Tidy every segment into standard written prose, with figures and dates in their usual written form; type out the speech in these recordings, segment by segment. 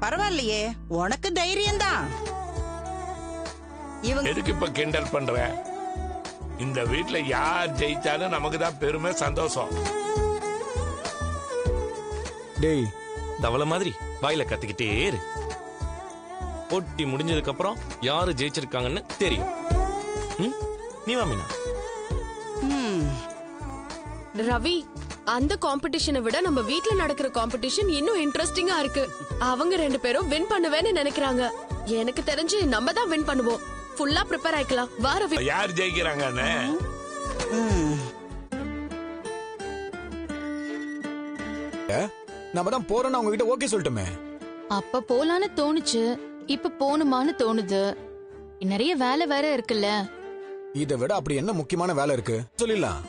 பரவாயில்லையே, உனக்கு தைரியம் தான். எதுக்கு இப்ப கிண்டல் பண்ற? இந்த வீட்டுல யார் ஜெயிச்சாலும் நமக்கு தான் பெருமை, சந்தோஷம். டேய், தவளை மாதிரி வாயில கத்திக்கிட்டே இரு. போட்டி முடிஞ்சதுக்கு அப்புறம் யாரு ஜெயிச்சிருக்காங்கன்னு தெரியும். நீ வா மீனா. ரவி, அந்த காம்படிஷனை விட நம்ம வீட்ல நடக்கிற காம்படிஷன் இன்னும் இன்ட்ரெஸ்டிங்கா இருக்கு. அவங்க 2 பேரும் வின் பண்ணுவேன்னு நினைக்கிறாங்க. எனக்கு தெரிஞ்சு நம்ம தான் வின் பண்ணுவோம். ஃபுல்லா ப்ரிப்பேர் ஆயிக்கலாம். வா ரவி. யார் ஜெயிக்கிறாங்கன்னு நம்ம தான் போறோம்னு அவங்க கிட்ட ஓகே சொல்லிட்டோமே. அப்ப போலான்னு தோணுச்சு, இப்ப போணுமான்னு தோணுது. நிறைய வேலை வேற இருக்குல்ல. இதை விட அப்படி என்ன முக்கியமான வேலை இருக்கு சொல்லிடலாம்.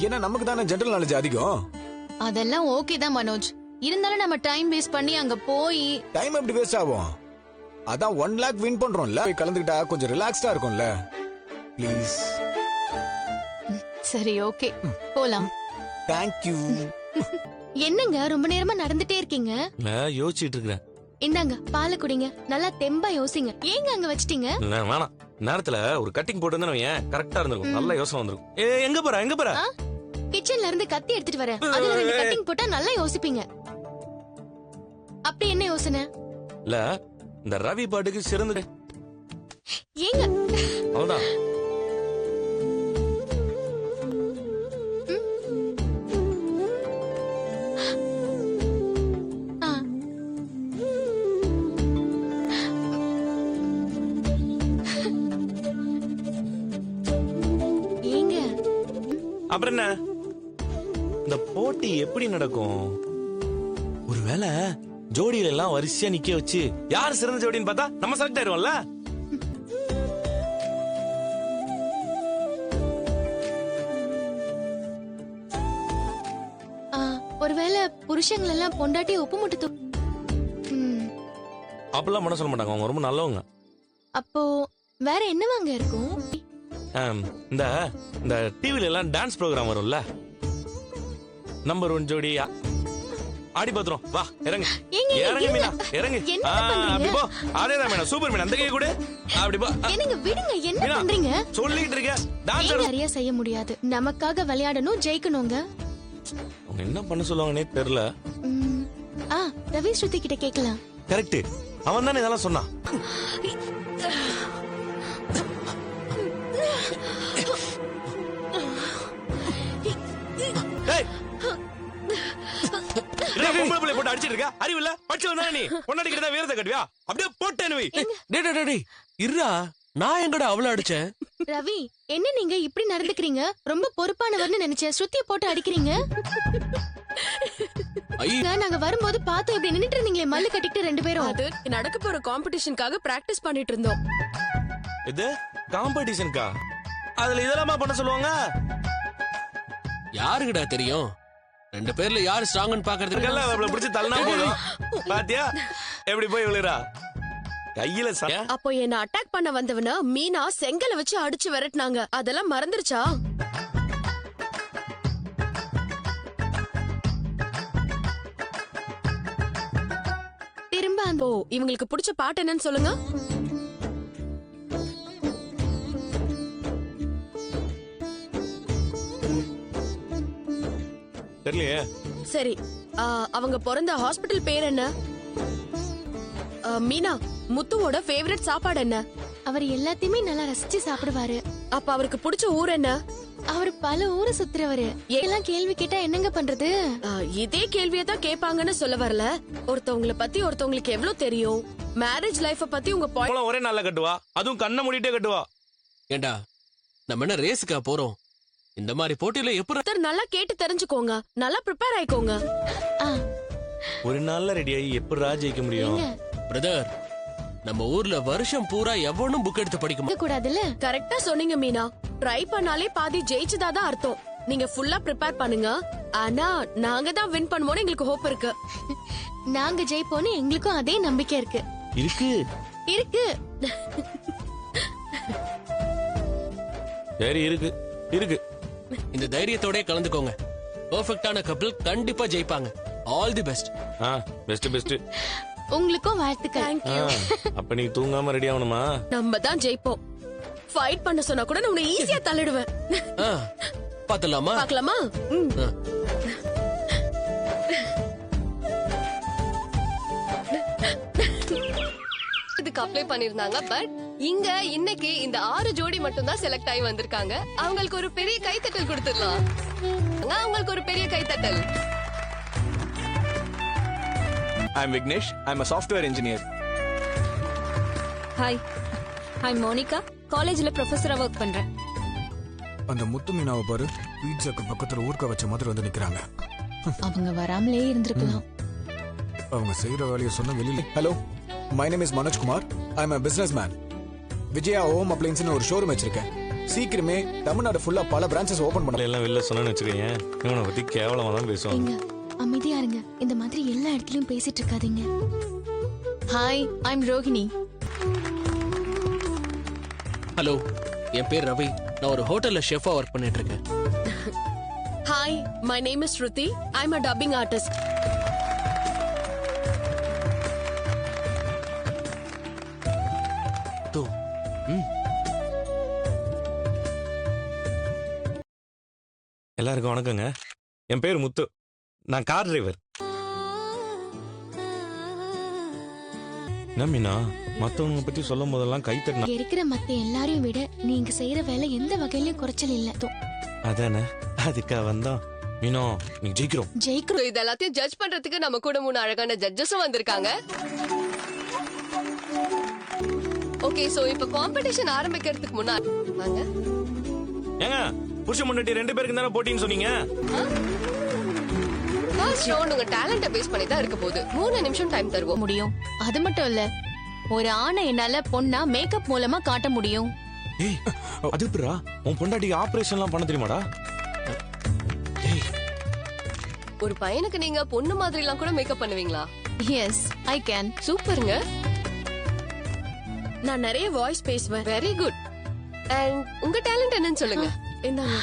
ஏன்னா நமக்கு தானே ஜெனரல் நாலேஜ் அதிகம். அதெல்லாம் ஓகே தான் மனோஜ். இருந்தாலும் நம்ம டைம் வேஸ்ட் பண்ணி அங்க போய் டைம் எப்படி வேஸ்ட் ஆகும்? அதான் 1 lakh வின் பண்றோம்ல, போய் கலந்துக்கிட்டா கொஞ்சம் ரிலாக்ஸ்டா இருக்கும்ல. ப்ளீஸ். சரி, ஓகே, போலாம். Thank you. என்னங்க ரொம்ப நேரமா நடந்துட்டே இருக்கீங்க? நான் யோசிச்சுட்டு இருக்கிறேன். இந்தாங்க பாலை குடிங்க. நல்லா தெம்பா யோசிங்க. ஏங்க அங்க வச்சிட்டீங்க? வேணாம், நேரத்துல ஒரு கட்டிங் போட்டு வந்து கரெக்டா இருந்திருக்கும். நல்ல யோசனை வந்திருக்கும். எங்க போற? கிச்சன்ல இருந்து கத்தி எடுத்துட்டு வரேன். அதுல 2 கட்டிங் போட்டா நல்லா யோசிப்பீங்க. அப்படி என்ன யோசனை? இல்ல, இந்த ரவி பாட்டுக்கு சிறந்தது. ஏங்க அவ்வளவுதான். ஏங்க அப்புறம் என்ன, இந்த போட்டி எப்படி நடக்கும்? ஒருவேளை ஜோடியில எல்லாம் வரிசையா நிக்க வச்சு யார் சிறந்த ஜோடின்னு பார்த்தா நம்ம செலக்ட் ஆயிருவோம்ல. ஒருவேளை புருஷங்கள் எல்லாம் பொண்டாட்டி உப்பு முட்டு அப்பெல்லாம் பண்ண சொல்ல மாட்டாங்க, அவங்க ரொம்ப நல்லவங்க. அப்போ வேற என்னவாங்க இருக்கும்? இந்த இந்த டிவில எல்லாம் டான்ஸ் ப்ரோக்ராம் வரும்ல, நம்பர் 1 ஜோடி ஆடி பாத்துறோம். வா, இறங்கு இறங்கு மீனா, இறங்கு. அப்படி போ. அதேதான் மீனா, சூப்பர் மீனா. அந்த கை கூட அப்படி போ. என்னங்க விடுங்க, என்ன பண்றீங்க? சொல்லிட்டு இருக்க. டான்ஸ் நிறைய செய்ய முடியாது. நமக்காக விளையாடணும், ஜெயிக்கணுங்க. அவங்க என்ன பண்ண சொல்லுவாங்கன்னே தெரியல. ரவி ஸ்ருதி கிட்ட கேக்கலாம். கரெக்ட், அவன் தானே இதெல்லாம் சொன்னான். போட்டு அடிச்சிட்டு இருக்க, அறிவில்ல? பச்சு வந்தா நீ பொண்ணாடிக்கிறதா வீரத்தை கட்டுவியா? அப்படியே போட்டேன். இருடா, நான் எங்கடா அவள அடிச்சேன்? ரவி, என்ன நீங்க இப்படி நடந்துக்கிறீங்க? ரொம்ப பொறுப்பானவர்னு நினைச்சேன், ஸ்ருதியை போட்டு அடிக்கிறீங்க. நாங்க வரும்போது பார்த்தோம், இப்படி நின்னுட்டு இருந்தீங்களே மல்லு கட்டிட்டு 2 பேரும். அது நடக்க போற காம்படிஷனுக்காக பிராக்டிஸ் பண்ணிட்டு இருந்தோம். இது காம்படிஷனுக்கா? அதுல இதெல்லாம் பண்ண சொல்லுவாங்க? யாருக்குடா தெரியும்? 2 பேர்ல யாரு ஸ்ட்ராங்னு பாக்குறதுக்கு பிடிச்சு தள்ளனா போதும். பாத்தியா எப்படி போய் விழுறா கையில. அப்போ என்ன அட்டாக் பண்ண வந்தவன மீனா செங்கலை வச்சு அடிச்சு விரட்டினாங்க. அதெல்லாம் மறந்துருச்சா? திரும்ப இவங்களுக்கு பிடிச்ச பாட்டு என்னன்னு சொல்லுங்க. தெரியலையே. சரி, அவங்க பிறந்த ஹாஸ்பிடல் பேர் என்ன? மீனா, முத்துவோட ஃபேவரட் சாப்பாடு என்ன? அவர் எல்லாத்தையுமே நல்லா ரசிச்சு சாப்பிடுவாரு. அப்ப அவருக்கு பிடிச்ச ஊர் என்ன? அவர் பல ஊரை சுத்துறவரு. எல்லாம் கேள்வி கேட்டா என்னங்க பண்றது? இதே கேள்வியை தான் கேட்பாங்கன்னு சொல்ல வரல. ஒருத்தவங்களை பத்தி ஒருத்தவங்களுக்கு எவ்வளவு தெரியும்? மேரேஜ் லைஃப பத்தி உங்க பாயிண்ட் ஒரே நாள்ல கட்டுவா, அதுவும் கண்ணை மூடிட்டே கட்டுவா. ஏண்டா, நம்ம என்ன ரேஸுக்கா போறோம்? இந்த மாதிரி போட்டியில எப்படி நல்லா கேட்டு தெரிஞ்சுக்கோங்க, நல்லா ப்ரிப்பேர் ஆயிக்கோங்க. ஒரு நாள்ல ரெடி ஆகி எப்படி ஜெயிக்க முடியும்? பிரதர், நம்ம ஊர்ல வருஷம் பூரா எவனும் புக் எடுத்து படிக்க கூடாதுல்ல? கரெக்டா சொன்னீங்க மீனா. ட்ரை பண்ணாலே பாதி ஜெயிச்சதாதான் அர்த்தம். நீங்க ஃபுல்லா ப்ரிப்பேர் பண்ணுங்க. ஆனா நாங்க தான் வின் பண்ணுவோம்னு எங்களுக்கு ஹோப் இருக்கு. நாங்க ஜெயிப்போம்னு எங்களுக்கும் அதே நம்பிக்கை இருக்கு. இருக்கு. சரி, இருக்கு. இந்த தைரியத்தோட கலந்துக்கோங்க. பெர்ஃபெக்ட்டான கப்பிள் கண்டிப்பா ஜெயிப்பாங்க. All the best. பெஸ்ட். உங்களுக்கும் வாழ்த்துக்கள். தேங்க்யூ. அப்ப நீ தூங்காம ரெடி ஆகணுமா? நம்ம தான் ஜெயிப்போம். ஃபைட் பண்ண சொன்னா கூட நான் உன்னை ஈஸியா தள்ளிடுவேன். ஆ, பாத்துலாமா? பார்க்கலாமா? ஆ. இதுக்கு அப்ளை பண்ணிருந்தாங்க. பட் இங்க இன்னைக்கு இந்த 6 ஜோடி மட்டும் தான் செலக்ட் ஆகி வந்திருக்காங்க. அவங்களுக்கு ஒரு பெரிய கைத்தட்டல் கொடுத்துடலாம். அவங்களுக்கு ஒரு பெரிய கைத்தட்டல். I'm Vignesh. I'm a software engineer. Hi, I'm Monica. காலேஜ்ல ப்ரொஃபஸரா ஒர்க் பண்றேன். அந்த முத்து மீனாவை பாரு, பீட்சாக்கு பக்கத்துல ஊர்க்க வச்ச மாதிரி வந்து நிக்கிறாங்க. அவங்க வராமலே இருந்திருக்கலாம். அவங்க செய்யற வேலையை சொன்ன வெளியில. Hello, my name is Manoj Kumar. I am a businessman. Vijaya home அப்ளையன்ஸ்னு ஒரு ஷோரூம் வச்சிருக்கேன். சீக்கிரமே தமிழ்நாடு ஃபுல்லா பல பிரான்ச்சஸ் ஓபன் பண்ண. எல்லாம் வெளில சொன்னு வச்சுக்கோங்க, இவனை பத்தி கேவலமா தான் பேசுவாங்க. அமைதியா இருங்க. இந்த மாதிரி எல்லா இடத்துலயும் பேசிட்டு இருக்காதீங்க. Hi, I'm Rohini. ஹலோ, என் பேர் ரவி. நான் ஒரு ஹோட்டல்ல ஷெஃபா ஒர்க் பண்ணிட்டு இருக்கேன். Hi, my name is Shruti. I'm a dubbing artist. தோ. ம். எல்லாருக்கும் வணக்கங்க. என் பேர் முத்து. நான் கார் டிரைவர். என்ன மீனா, மத்தவங்க பத்தி சொல்லும் போதெல்லாம் கை தட்டினா இங்க இருக்கிற மத்த எல்லாரையும் விட நீங்க செய்யற வேலை எந்த வகையிலயும் குறைச்சல் இல்ல. அதானே, அதுக்கா வந்தோம். மீனோ, நீ ஜெயிக்கிறோம். ஜெயிக்கிறோம். So, இது எல்லாத்தையும் ஜட்ஜ் பண்றதுக்கு நம்ம கூட 3 அழகான ஜட்ஜஸும் வந்திருக்காங்க. ஓகே, சோ இப்ப காம்படிஷன் ஆரம்பிக்கிறதுக்கு முன்னாடி வாங்க. ஏங்க, புருஷன் முன்னாடி 2 பேருக்கு தானே போட்டின்னு சொன்னீங்க. ஃபர்ஸ்ட் ரவுண்ட் உங்க டாலண்ட பேஸ் பண்ணி தான் இருக்க போகுது. 3 நிமிஷம் டைம் தருவோம். முடியும். அது மட்டும் இல்ல, ஒரு ஆணை என்னால பொண்ணா மேக்கப் மூலமா காட்ட முடியும். ஏய், அது எப்படிடா? உன் பொண்டாட்டிக்கு ஆபரேஷன்லாம் பண்ண தெரியுமாடா? ஒரு பையனுக்கு நீங்க பொண்ணு மாதிரி எல்லாம் கூட மேக்கப் பண்ணுவீங்களா? Yes, I can. சூப்பருங்க. நான் நிறைய வாய்ஸ் பேசுவேன். Very good. அண்ட் உங்க டேலண்ட் என்னன்னு சொல்லுங்க. இந்தாங்க.